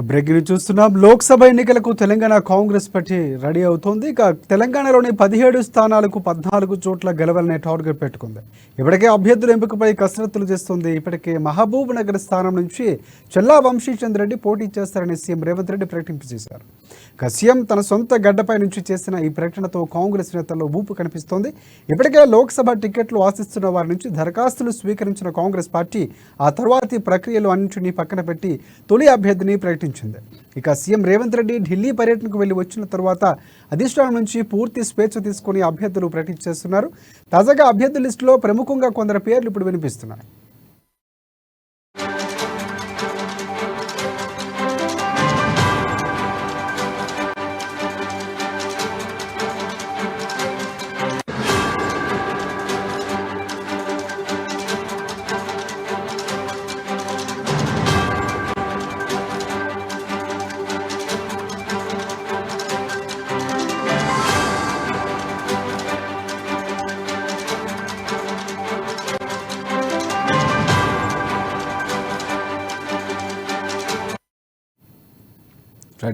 Breaking చూస్తున్నాం. లోక్సభ ఎన్నికలకు Telangana Congress party ready అవుతోంది. ఇక తెలంగాణలోని 17 స్థానాలకు 14 చోట్ల గెలవాలనే టార్గెట్ పెట్టుకుంది. ఇప్పటికే అభ్యర్థుల ఎంపికపై కసరత్తులు చేస్తుంది. ఇప్పటికే మహబూబ్ నగర్ స్థానం నుంచి చెల్లా వంశీచంద్ రెడ్డి పోటీ చేస్తారని సీఎం రేవంత్ రెడ్డి ప్రకటించేశారు. ఇక సీఎం తన సొంత గడ్డపై నుంచి చేసిన ఈ ప్రకటనతో కాంగ్రెస్ నేతల్లో ఊపు కనిపిస్తోంది. ఇప్పటికే లోక్సభ టికెట్లు ఆశిస్తున్న వారి నుంచి దరఖాస్తులు స్వీకరించిన కాంగ్రెస్ పార్టీ ఆ తర్వాతి ప్రక్రియలు అన్నింటినీ పక్కన పెట్టి తొలి అభ్యర్థిని ప్రకటించింది. ఇక సీఎం రేవంత్ రెడ్డి ఢిల్లీ పర్యటనకు వెళ్లి వచ్చిన తర్వాత అధిష్టానం నుంచి పూర్తి స్వేచ్ఛ తీసుకుని అభ్యర్థులు ప్రకటించేస్తున్నారు. తాజాగా అభ్యర్థుల లిస్టులో ప్రముఖంగా కొందరు పేర్లు ఇప్పుడు వినిపిస్తున్నాయి.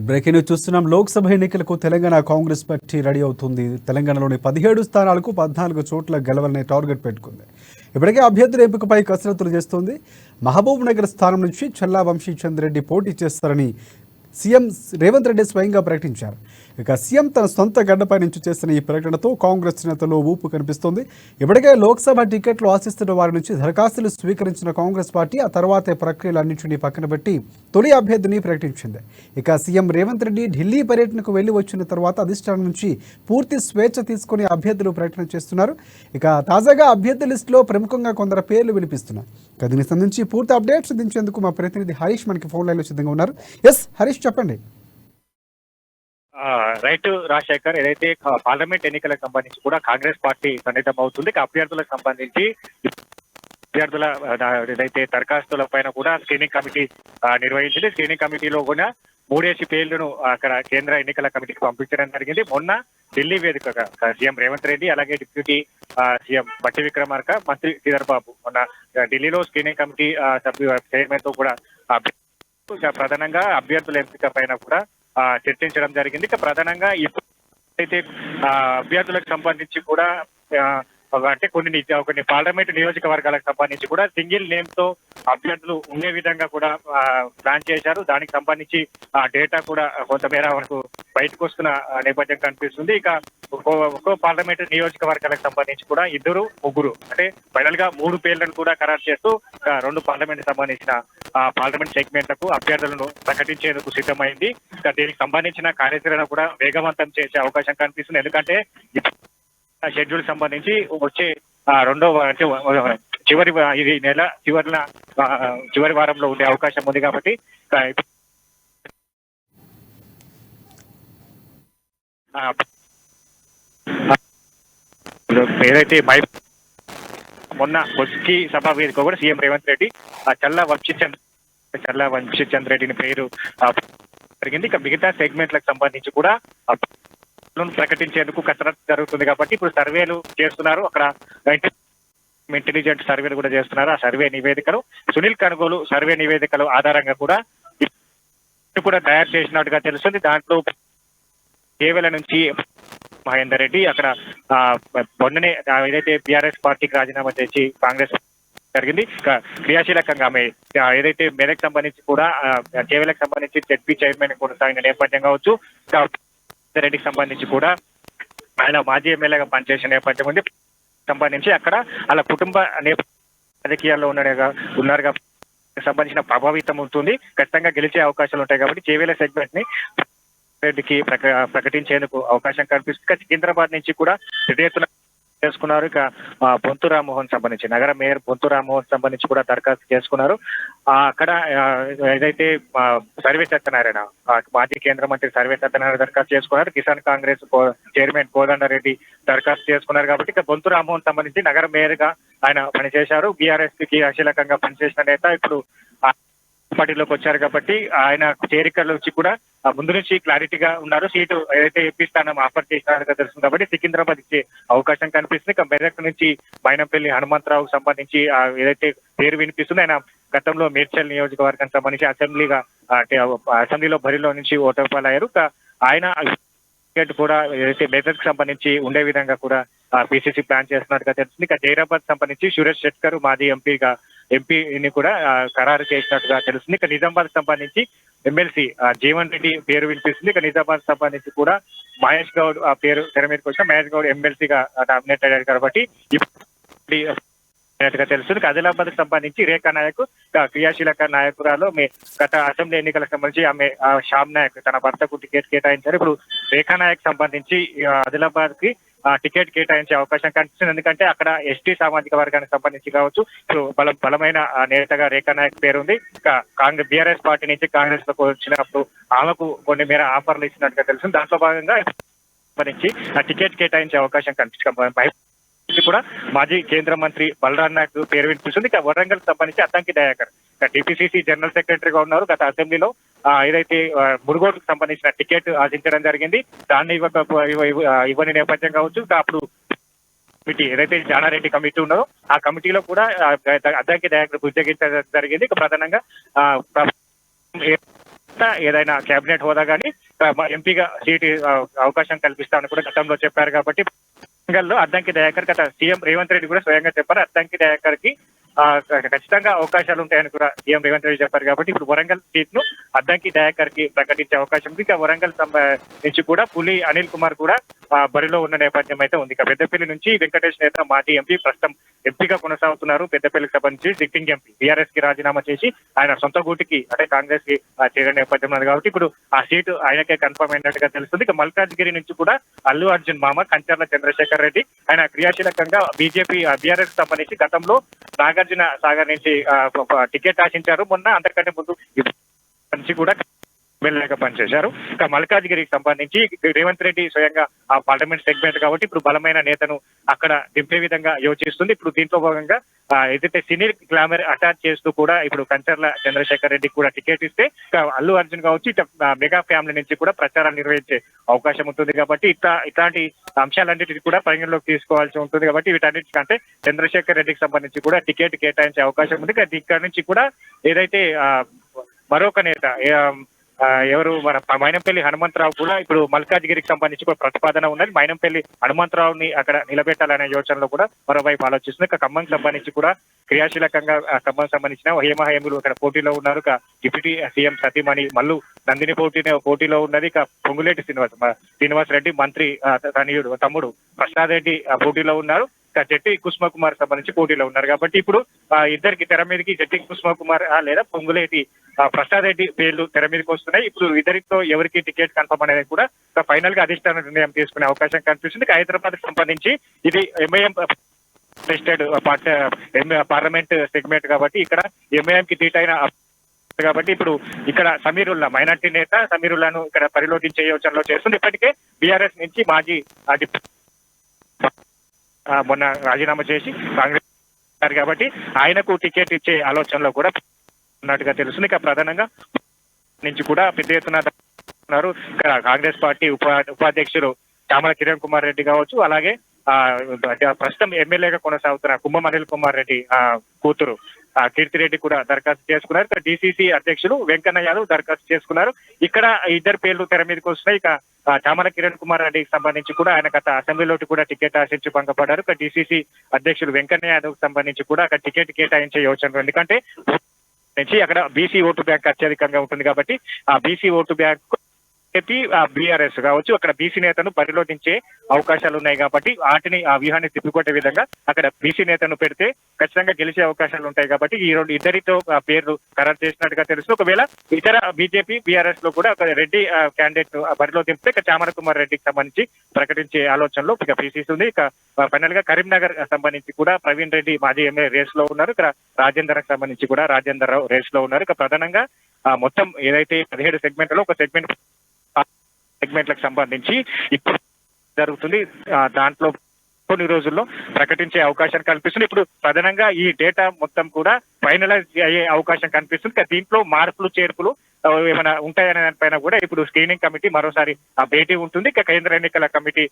బ్రేకింగ్ న్యూస్ చూస్తున్నాం. లోక్సభ ఎన్నికలకు తెలంగాణ కాంగ్రెస్ పార్టీ రెడీ అవుతుంది. తెలంగాణలోని 17 స్థానాలకు 14 చోట్ల గెలవాలనే టార్గెట్ పెట్టుకుంది. ఇప్పటికే అభ్యర్థుల ఎంపికపై కసరత్తులు చేస్తోంది. మహబూబ్ నగర్ స్థానం నుంచి చెల్లా వంశీచంద్ రెడ్డి పోటీ చేస్తారని సీఎం రేవంత్ రెడ్డి స్వయంగా ప్రకటించారు. ఇక సీఎం తన సొంత గడ్డపై నుంచి చేసిన ఈ ప్రకటనతో కాంగ్రెస్ నేతల్లో ఊపు కనిపిస్తోంది. ఇప్పటికే లోక్సభ టికెట్లు ఆశిస్తున్న వారి నుంచి దరఖాస్తులు స్వీకరించిన కాంగ్రెస్ పార్టీ ఆ తర్వాతే ప్రక్రియలన్నింటినీ పక్కన పెట్టి తొలి అభ్యర్థిని ప్రకటించింది. ఇక సీఎం రేవంత్ రెడ్డి ఢిల్లీ పర్యటనకు వెళ్లి వచ్చిన తర్వాత అధిష్టానం నుంచి పూర్తి స్వేచ్ఛ తీసుకుని అభ్యర్థులు ప్రకటన చేస్తున్నారు. ఇక తాజాగా అభ్యర్థి లిస్టులో ప్రముఖంగా కొందరు పేర్లు వినిపిస్తున్నారు. దీనికి సంబంధించి పూర్తి అప్డేట్స్ దించేందుకు మా ప్రతినిధి హరీష్ మనకి ఫోన్ లైన్లో సిద్ధంగా ఉన్నారు. ఎస్ హరీష్, చెప్పండి. రైట్ రాజశేఖర్, ఏదైతే పార్లమెంట్ ఎన్నికలకు సంబంధించి కూడా కాంగ్రెస్ పార్టీ సన్నిధం అవుతుంది. అభ్యర్థులకు సంబంధించి అభ్యర్థుల ఏదైతే దరఖాస్తుల పైన కూడా స్క్రీనింగ్ కమిటీ నిర్వహించింది. స్క్రీనింగ్ కమిటీలో కూడా 3 పేర్లను అక్కడ కేంద్ర ఎన్నికల కమిటీకి పంపించడం జరిగింది. మొన్న ఢిల్లీ వేదికగా సీఎం రేవంత్ రెడ్డి, అలాగే డిప్యూటీ సీఎం బట్టి విక్రమార్క, మంత్రి శ్రీధర్ బాబు మొన్న ఢిల్లీలో స్క్రీనింగ్ కమిటీ సభ్యు చైర్మన్ తో కూడా ప్రధానంగా అభ్యర్థుల ఎంపిక పైన కూడా చర్చించడం జరిగింది. ఇక ప్రధానంగా అయితే అభ్యర్థులకు సంబంధించి కూడా అంటే కొన్ని పార్లమెంట్ నియోజకవర్గాలకు సంబంధించి కూడా సింగిల్ నేమ్ తో అభ్యర్థులు ఉండే విధంగా కూడా ప్లాన్ చేశారు. దానికి సంబంధించి ఆ డేటా కూడా కొంతమేర వరకు బయటకు వస్తున్న నేపథ్యం కనిపిస్తుంది. ఇక ఒక్కో పార్లమెంట్ నియోజకవర్గాలకు సంబంధించి కూడా 2, 3 అంటే ఫైనల్ గా 3 పేర్లను కూడా ఖరారు చేస్తూ 2 పార్లమెంట్ సంబంధించిన పార్లమెంట్ సెగ్మెంట్లకు అభ్యర్థులను ప్రకటించేందుకు సిద్ధమైంది. ఇక దీనికి సంబంధించిన కార్యాచరణ కూడా వేగవంతం చేసే అవకాశం కనిపిస్తుంది. ఎందుకంటే షెడ్యూల్ సంబంధించి వచ్చే చివరి ఇది నెల చివరి వారంలో ఉండే అవకాశం ఉంది. కాబట్టి ఏదైతే మొన్న బొస్కి సభ వేదిక కూడా సీఎం రేవంత్ రెడ్డి చెల్లా వంశీచంద్ రెడ్డిని పేరు జరిగింది. ఇక మిగతా సెగ్మెంట్లకు సంబంధించి కూడా ప్రకటించేందుకు కసరత్తు జరుగుతుంది. కాబట్టి ఇప్పుడు సర్వేలు చేస్తున్నారు. అక్కడ ఇంటెలిజెంట్ సర్వేలు కూడా చేస్తున్నారు. ఆ సర్వే నివేదికలు సునీల్ కనుగోలు సర్వే నివేదికలు ఆధారంగా కూడా తయారు చేసినట్టుగా తెలుస్తుంది. దాంట్లో కేవల నుంచి మహేందర్ రెడ్డి అక్కడ మొన్ననే ఏదైతే బీఆర్ఎస్ పార్టీకి రాజీనామా చేసి కాంగ్రెస్ జరిగింది. క్రియాశీలకంగా ఆమె ఏదైతే మెదక్ సంబంధించి కూడా కేవలకు సంబంధించి జెడ్పీ చైర్మన్ కొనసాగిన నేపథ్యం కావచ్చు. రెడ్డికి సంబంధించి కూడా ఆయన మాజీ ఎమ్మెల్యేగా పనిచేసిన నేపథ్యం ఉంది. సంబంధించి అక్కడ వాళ్ళ కుటుంబ రాజకీయాల్లో ఉన్నారుగా సంబంధించిన ప్రభావితం ఉంటుంది. ఖచ్చితంగా గెలిచే అవకాశాలు ఉంటాయి. కాబట్టి చేవేల సెగ్మెంట్ ని రెడ్డికి ప్రకటించేందుకు అవకాశం కల్పిస్తుంది. సికింద్రాబాద్ నుంచి కూడా పెద్ద చేసుకున్నారు. ఇక బొంతు రామ్మోహన్ సంబంధించి నగర మేయర్ బొంతు రామ్మోహన్ సంబంధించి కూడా దరఖాస్తు చేసుకున్నారు. అక్కడ ఏదైతే సర్వే సత్యనారాయణ మాజీ కేంద్ర మంత్రి సర్వే సత్యనారాయణ దరఖాస్తు చేసుకున్నారు. కిసాన్ కాంగ్రెస్ చైర్మన్ కోదండరెడ్డి దరఖాస్తు చేసుకున్నారు. కాబట్టి ఇక బొంతు రామ్మోహన్ సంబంధించి నగర మేయర్ గా ఆయన పనిచేశారు. బీఆర్ఎస్ కి అశీలకంగా పనిచేసిన నేత ఇప్పుడు పార్టీలోకి వచ్చారు. కాబట్టి ఆయన చేరికల నుంచి కూడా ముందు నుంచి క్లారిటీగా ఉన్నారు. సీటు ఏదైతే ఎంపీ స్థానం ఆఫర్ చేసినారుగా తెలుస్తుంది. కాబట్టి సికింద్రాబాద్ ఇచ్చే అవకాశం కనిపిస్తుంది. ఇక మెదక్ నుంచి మైనంపల్లి హనుమంతరావుకు సంబంధించి ఏదైతే పేరు వినిపిస్తుంది, ఆయన గతంలో మేడ్చల్ నియోజకవర్గానికి సంబంధించి అసెంబ్లీగా అసెంబ్లీలో బరిలో నుంచి ఓటర్ పాలయ్యారు. ఆయన టికెట్ కూడా ఏదైతే మెదక్ సంబంధించి ఉండే విధంగా కూడా పిసిసి ప్లాన్ చేస్తున్నట్టుగా తెలుస్తుంది. ఇక జైరాబాద్ సంబంధించి సురేష్ శెట్కర్ మాజీ ఎంపీని కూడా ఖరారు చేసినట్టుగా తెలుస్తుంది. ఇక నిజామాబాద్ సంబంధించి ఎమ్మెల్సీ జీవన్ రెడ్డి పేరు వినిపిస్తుంది. ఇక నిజామాబాద్ సంబంధించి కూడా మహేష్ గౌడ్ పేరు తెర మీదకి వచ్చిన మహేష్ గౌడ్ ఎమ్మెల్సీగా నామినేట్ అయ్యారు కాబట్టి తెలుస్తుంది. ఆదిలాబాద్ సంబంధించి రేఖా నాయక్ క్రియాశీలక నాయకురాలు గత అసెంబ్లీ ఎన్నికలకు సంబంధించి ఆమె శ్యామ్ నాయక్ తన భర్తకు టికెట్ కేటాయించారు. ఇప్పుడు రేఖా నాయక్ సంబంధించి ఆదిలాబాద్ కి టికెట్ కేటాయించే అవకాశం కనిపిస్తుంది. ఎందుకంటే అక్కడ ఎస్టీ సామాజిక వర్గానికి సంబంధించి కావచ్చు బలమైన నేతగా రేఖా నాయక్ పేరు ఉంది. కాంగ్రెస్ బీఆర్ఎస్ పార్టీ నుంచి కాంగ్రెస్ లోకి వచ్చినప్పుడు ఆమెకు కొన్ని మేర ఆఫర్లు ఇచ్చినట్టుగా తెలుస్తుంది. దాంట్లో భాగంగా సంబంధించి టికెట్ కేటాయించే అవకాశం కనిపించడం కూడా మాజీ కేంద్ర మంత్రి బలరాం నాయక్ పేరు వినిపిస్తుంది. ఇక వరంగల్ సంబంధించి అద్దంకి దయాకర్ టిపిసిసి జనరల్ సెక్రటరీగా ఉన్నారు. గత అసెంబ్లీలో ఏదైతే మురుగోడుకు సంబంధించిన టికెట్ ఆశించడం జరిగింది. దాన్ని ఇవ్వని నేపథ్యం కావచ్చు. అప్పుడు కమిటీ ఏదైతే జానారెడ్డి కమిటీ ఉన్నదో ఆ కమిటీలో కూడా అద్దంకి దయాకర్ బుజ్జగించడం జరిగింది. ఇక ప్రధానంగా ఏదైనా కేబినెట్ హోదా కానీ ఎంపీగా సీటు అవకాశం కల్పిస్తామని కూడా గతంలో చెప్పారు. కాబట్టి వరంగల్లో అద్దంకి దయాకర్ గత సీఎం రేవంత్ రెడ్డి కూడా స్వయంగా చెప్పారు. అద్దంకి దయాకర్ కి ఖచ్చితంగా అవకాశాలు ఉంటాయని కూడా సీఎం రేవంత్ రెడ్డి చెప్పారు. కాబట్టి ఇప్పుడు వరంగల్ సీట్ ను అద్దంకి దయాకర్ కి ప్రకటించే అవకాశం ఉంది. ఇక వరంగల్ నుంచి కూడా పులి అనిల్ కుమార్ కూడా బరిలో ఉన్న నేపథ్యం అయితే ఉంది. ఇక పెద్దపల్లి నుంచి వెంకటేష్ నేత మాజీ ఎంపీ ప్రస్తుతం ఎంపీగా కొనసాగుతున్నారు. పెద్దపల్లికి సంబంధించి సిట్టింగ్ ఎంపీ బీఆర్ఎస్ కి రాజీనామా చేసి ఆయన సొంత గూటికి అంటే కాంగ్రెస్ కి చేరే నేపథ్యం ఉంది. కాబట్టి ఇప్పుడు ఆ సీటు ఆయనకే కన్ఫర్మ్ అయినట్టుగా తెలుస్తుంది. ఇక మల్కాజ్గిరి నుంచి కూడా అల్లు అర్జున్ మామ కంచర్ల చంద్రశేఖర్ రెడ్డి ఆయన క్రియాశీలకంగా బీజేపీ బీఆర్ఎస్ సంబంధించి గతంలో నాగార్జున సాగర్ నుంచి టికెట్ ఆశించారు. మొన్న అంతకంటే ముందు నుంచి కూడా ఎమ్మెల్యేగా పనిచేశారు. ఇక మల్కాజ్గిరికి సంబంధించి రేవంత్ రెడ్డి స్వయంగా ఆ పార్లమెంట్ సెగ్మెంట్ కాబట్టి ఇప్పుడు బలమైన నేతను అక్కడ దింపే విధంగా యోచిస్తుంది. ఇప్పుడు దీంట్లో భాగంగా ఏదైతే సినీ గ్లామర్ అటాచ్ చేస్తూ కూడా ఇప్పుడు కంచర్ల చంద్రశేఖర్ రెడ్డికి కూడా టికెట్ ఇస్తే అల్లు అర్జున్ కావచ్చు మెగా ఫ్యామిలీ నుంచి కూడా ప్రచారాలు నిర్వహించే అవకాశం ఉంటుంది. కాబట్టి ఇట్లాంటి అంశాలన్నిటికీ కూడా పరిగణలోకి తీసుకోవాల్సి ఉంటుంది. కాబట్టి వీటన్నిటికంటే చంద్రశేఖర్ రెడ్డికి సంబంధించి కూడా టికెట్ కేటాయించే అవకాశం ఉంది. ఇక్కడ నుంచి కూడా ఏదైతే మరొక నేత ఎవరు మన మైనంపల్లి హనుమంతరావు కూడా ఇప్పుడు మల్కాజ్గిరికి సంబంధించి కూడా ప్రతిపాదన ఉన్నది. మైనంపల్లి హనుమంతరావుని అక్కడ నిలబెట్టాలనే యోచనలో కూడా మరోవైపు ఆలోచిస్తుంది. ఖమ్మం సంబంధించి కూడా క్రియాశీలకంగా ఖమ్మం సంబంధించిన హేమహేములు అక్కడ పోటీలో ఉన్నారు. డిప్యూటీ సీఎం సతీమణి మల్లు నందిని పోటీలో ఉన్నది. పొంగులేటి శ్రీనివాస్ రెడ్డి మంత్రి తమ్ముడు ప్రసాద్ రెడ్డి పోటీలో ఉన్నారు. జట్టి కుసుమ కుమార్ సంబంధించి పోటీలో ఉన్నారు. కాబట్టి ఇప్పుడు ఇద్దరికి తెర మీదకి జట్టి కుసుమ కుమార్ లేదా పొంగులేటి ప్రసాద్ రెడ్డి పేర్లు తెర మీదకి వస్తున్నాయి. ఇప్పుడు ఇద్దరితో ఎవరికి టికెట్ కన్ఫర్మ్ అనేది కూడా ఫైనల్ గా అధిష్టాన నిర్ణయం తీసుకునే అవకాశం కనిపిస్తుంది. హైదరాబాద్ కి సంబంధించి ఇది ఎంఐఎం పార్లమెంట్ సెగ్మెంట్ కాబట్టి ఇక్కడ ఎంఐఎం కి ధీటైన కాబట్టి ఇప్పుడు ఇక్కడ సమీరుల్లా మైనార్టీ నేత సమీరుల్లాను ఇక్కడ పరిలోకించే యోచనలో చేస్తుంది. ఇప్పటికే బీఆర్ఎస్ నుంచి మాజీ మొన్న రాజీనామా చేసి కాంగ్రెస్ కాబట్టి ఆయనకు టికెట్ ఇచ్చే ఆలోచనలో కూడా ఉన్నట్టుగా తెలుస్తుంది. ఇక ప్రధానంగా నుంచి కూడా పెద్ద ఎత్తున ఉన్నారు. కాంగ్రెస్ పార్టీ ఉపాధ్యక్షులు చామల కిరణ్ కుమార్ రెడ్డి కావచ్చు, అలాగే ప్రస్తుతం ఎమ్మెల్యేగా కొనసాగుతున్న కుంభం అనిల్ కుమార్ రెడ్డి కూతురు కీర్తిరెడ్డి కూడా దరఖాస్తు చేసుకున్నారు. ఇక్కడ డిసిసి అధ్యక్షులు వెంకన్న యాదవ్ దరఖాస్తు చేసుకున్నారు. ఇక్కడ ఇద్దరు పేర్లు తెర మీదకి వస్తున్నాయి. ఇక చామల కిరణ్ కుమార్ రెడ్డికి సంబంధించి కూడా ఆయన గత అసెంబ్లీలోకి కూడా టికెట్ ఆశించి భంగపడ్డారు. ఇక డిసిసి అధ్యక్షులు వెంకన్న యాదవ్ సంబంధించి కూడా అక్కడ టికెట్ కేటాయించే యోచన, ఎందుకంటే నుంచి అక్కడ బీసీ ఓటు బ్యాంక్ అత్యధికంగా ఉంటుంది. కాబట్టి ఆ బీసీ ఓటు బ్యాంక్ బీఆర్ఎస్ కావచ్చు అక్కడ బీసీ నేతను పరిలోకించే అవకాశాలు ఉన్నాయి. కాబట్టి వాటిని ఆ వ్యూహాన్ని తిప్పికొట్టే విధంగా అక్కడ బీసీ నేతను పెడితే ఖచ్చితంగా గెలిచే అవకాశాలు ఉంటాయి. కాబట్టి ఈ రెండు ఇద్దరితో పేర్లు ఖరారు చేసినట్టుగా తెలుసు. ఒకవేళ ఇతర బీజేపీ బీఆర్ఎస్ లో కూడా ఒక రెడ్డి క్యాండిడేట్ బరిలో దింపితే ఇక చామల కుమార్ రెడ్డికి సంబంధించి ప్రకటించే ఆలోచనలో ఇక పీసీసీ ఉంది. ఇక ఫైనల్ గా కరీంనగర్ సంబంధించి కూడా ప్రవీణ్ రెడ్డి మాజీ ఎమ్మెల్యే రేస్ లో ఉన్నారు. ఇక్కడ రాజేందర్ సంబంధించి కూడా రాజేందర్ రావు రేస్ లో ఉన్నారు. ఇక ప్రధానంగా మొత్తం ఏదైతే 17 సెగ్మెంట్ లో ఒక సెగ్మెంట్లకు సంబంధించి ఇప్పుడు జరుగుతుంది. దాంట్లో కొన్ని రోజుల్లో ప్రకటించే అవకాశం కల్పిస్తుంది. ఇప్పుడు ప్రధానంగా ఈ డేటా మొత్తం కూడా ఫైనలైజ్ అయ్యే అవకాశం కనిపిస్తుంది. దీంట్లో మార్పులు చేర్పులు ఏమైనా ఉంటాయనే దానిపైన కూడా ఇప్పుడు స్క్రీనింగ్ కమిటీ మరోసారి భేటీ ఉంటుంది. ఇక కేంద్ర ఎన్నికల కమిటీ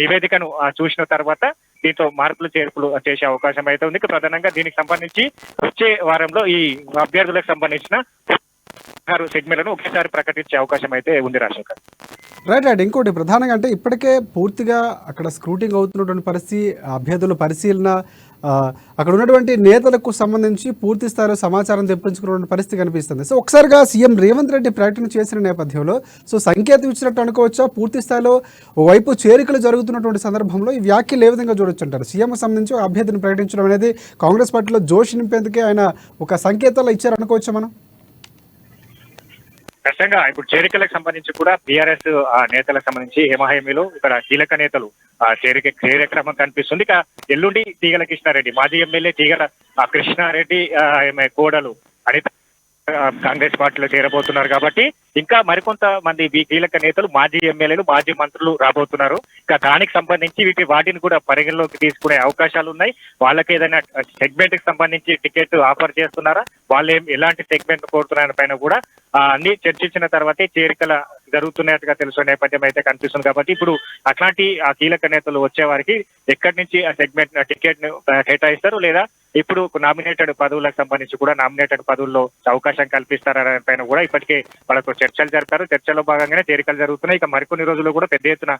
నివేదికను చూసిన తర్వాత దీంట్లో మార్పులు చేర్పులు చేసే అవకాశం అయితే ఉంది. ప్రధానంగా దీనికి సంబంధించి వచ్చే వారంలో ఈ అభ్యర్థులకు సంబంధించిన 6 సెగ్మెంట్లను ఒకేసారి ప్రకటించే అవకాశం అయితే ఉంది రాజశేఖర్. రైట్. ఇంకోటి ప్రధానంగా అంటే ఇప్పటికే పూర్తిగా అక్కడ స్క్రూటింగ్ అవుతున్నటువంటి పరిస్థితి, అభ్యర్థుల పరిశీలన, అక్కడ ఉన్నటువంటి నేతలకు సంబంధించి పూర్తి స్థాయిలో సమాచారం తెప్పించుకున్నటువంటి పరిస్థితి కనిపిస్తుంది. సో ఒకసారిగా సీఎం రేవంత్ రెడ్డి ప్రకటన చేసిన నేపథ్యంలో సో సంకేతం ఇచ్చినట్టు అనుకోవచ్చా? పూర్తి స్థాయిలో ఓవైపు చేరికలు జరుగుతున్నటువంటి సందర్భంలో ఈ వ్యాఖ్యలు ఏ విధంగా చూడొచ్చు అంటారు? సీఎంకు సంబంధించి అభ్యర్థిని ప్రకటించడం అనేది కాంగ్రెస్ పార్టీలో జోష్ నింపేందుకే ఆయన ఒక సంకేతాలు ఇచ్చారనుకోవచ్చా మనం? ఖచ్చితంగా ఇప్పుడు చేరికలకు సంబంధించి కూడా బీఆర్ఎస్ నేతలకు సంబంధించి హేమహేమిలో ఇక్కడ కీలక నేతలు చేరే క్రమం కనిపిస్తుంది. ఇక ఎల్లుండి తీగల కృష్ణారెడ్డి, మాజీ ఎమ్మెల్యే తీగల కృష్ణారెడ్డి కోడలు అనిత కాంగ్రెస్ పార్టీలో చేరబోతున్నారు కాబట్టి ఇంకా మరికొంత మంది కీలక నేతలు, మాజీ ఎమ్మెల్యేలు, మాజీ మంత్రులు రాబోతున్నారు. ఇక దానికి సంబంధించి వాటిని కూడా పరిగణలోకి తీసుకునే అవకాశాలు ఉన్నాయి. వాళ్ళకి ఏదైనా సెగ్మెంట్ కి సంబంధించి టికెట్ ఆఫర్ చేస్తున్నారా, వాళ్ళు ఎలాంటి సెగ్మెంట్ కోరుతున్న పైన కూడా అన్ని చర్చించిన తర్వాతే చేరికల జరుగుతున్నట్టుగా తెలుసుకునే నేపథ్యం అయితే కనిపిస్తుంది. కాబట్టి ఇప్పుడు అట్లాంటి కీలక నేతలు వచ్చే వారికి ఎక్కడి నుంచి ఆ సెగ్మెంట్ టికెట్ ను కేటాయిస్తారు, లేదా ఇప్పుడు నామినేటెడ్ పదవులకు సంబంధించి కూడా నామినేటెడ్ పదవుల్లో అవకాశం కల్పిస్తారనే పైన కూడా ఇప్పటికే వాళ్ళకు చర్చలు జరిపారు. చర్చలో భాగంగానే చేరికలు జరుగుతున్నాయి. ఇక మరికొన్ని రోజుల్లో కూడా పెద్ద ఎత్తున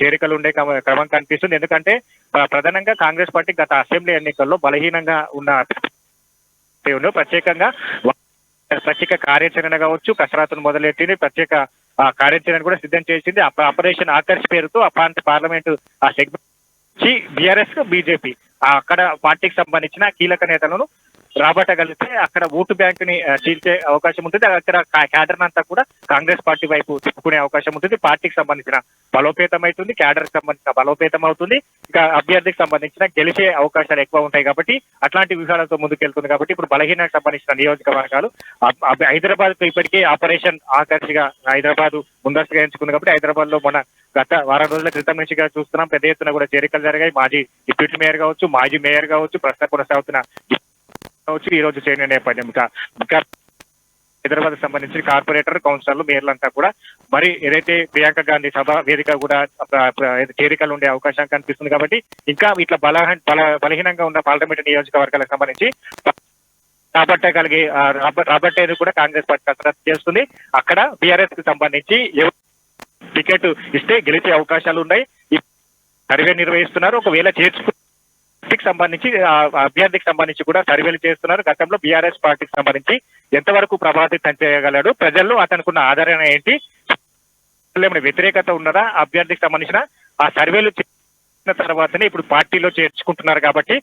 చేరికలు ఉండే క్రమం కనిపిస్తుంది. ఎందుకంటే ప్రధానంగా కాంగ్రెస్ పార్టీ గత అసెంబ్లీ ఎన్నికల్లో బలహీనంగా ఉన్న ప్రత్యేక కార్యాచరణ కావచ్చు, కసరత్తును మొదలెట్టింది. ప్రత్యేక కార్యాచరణ కూడా సిద్ధం చేసింది. ఆపరేషన్ ఆకర్ష్ పేరుతో పార్లమెంటు సెగ్మెంట్ బీఆర్ఎస్ బీజేపీ అక్కడ పార్టీకి సంబంధించిన కీలక నేతలను రాబట్టగలిగితే అక్కడ ఓటు బ్యాంక్ ని చీల్చే అవకాశం ఉంటుంది. అక్కడ క్యాడర్ అంతా కూడా కాంగ్రెస్ పార్టీ వైపు తిప్పుకునే అవకాశం ఉంటుంది. పార్టీకి సంబంధించిన బలోపేతం అవుతుంది, క్యాడర్ కి సంబంధించిన బలోపేతం అవుతుంది. ఇంకా అభ్యర్థికి సంబంధించిన గెలిచే అవకాశాలు ఎక్కువ ఉంటాయి కాబట్టి అట్లాంటి వ్యూహాలతో ముందుకెళ్తుంది. కాబట్టి ఇప్పుడు బలహీనకు సంబంధించిన నియోజకవర్గాలు హైదరాబాద్ ఇప్పటికే ఆపరేషన్ ఆకర్షిగా హైదరాబాద్ ముందస్తుగా ఎంచుకుంది. కాబట్టి హైదరాబాద్ లో మొన్న గత వారం రోజుల క్రితం నుంచి చూస్తున్నాం, పెద్ద ఎత్తున కూడా చేరికలు జరిగాయి. మాజీ డిప్యూటీ మేయర్ కావచ్చు, మాజీ మేయర్ కావచ్చు, ప్రస్తుతం కొనసాగుతున్న కావచ్చు, ఈ రోజు చేరిన నేపథ్యం ఇంకా హైదరాబాద్ సంబంధించి కార్పొరేటర్, కౌన్సిలర్లు, మేయర్లంతా కూడా మరి ఏదైతే ప్రియాంక గాంధీ సభ వేదిక కూడా చేరికలు ఉండే అవకాశం కనిపిస్తుంది. కాబట్టి ఇంకా ఇట్లా బలహీనంగా ఉన్న పార్లమెంట్ నియోజకవర్గాలకు సంబంధించి రాబట్టేది కూడా కాంగ్రెస్ పార్టీ కసరత్తు చేస్తుంది. అక్కడ బీఆర్ఎస్ కి సంబంధించి టికెట్ ఇస్తే గెలిచే అవకాశాలు ఉన్నాయి. సర్వే నిర్వహిస్తున్నారు. ఒకవేళ సంబంధించి అభ్యర్థికి సంబంధించి కూడా సర్వేలు చేస్తున్నారు. గతంలో బీఆర్ఎస్ పార్టీకి సంబంధించి ఎంతవరకు ప్రభావితం చేయగలడు, ప్రజల్లో అతనుకున్న ఆదరణ ఏంటి, ఏమైనా వ్యతిరేకత ఉన్నదా అభ్యర్థికి సంబంధించిన ఆ సర్వేలు చేసిన తర్వాతనే ఇప్పుడు పార్టీలో చేర్చుకుంటున్నారు. కాబట్టి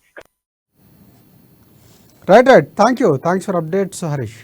right. Thanks for updates Harish.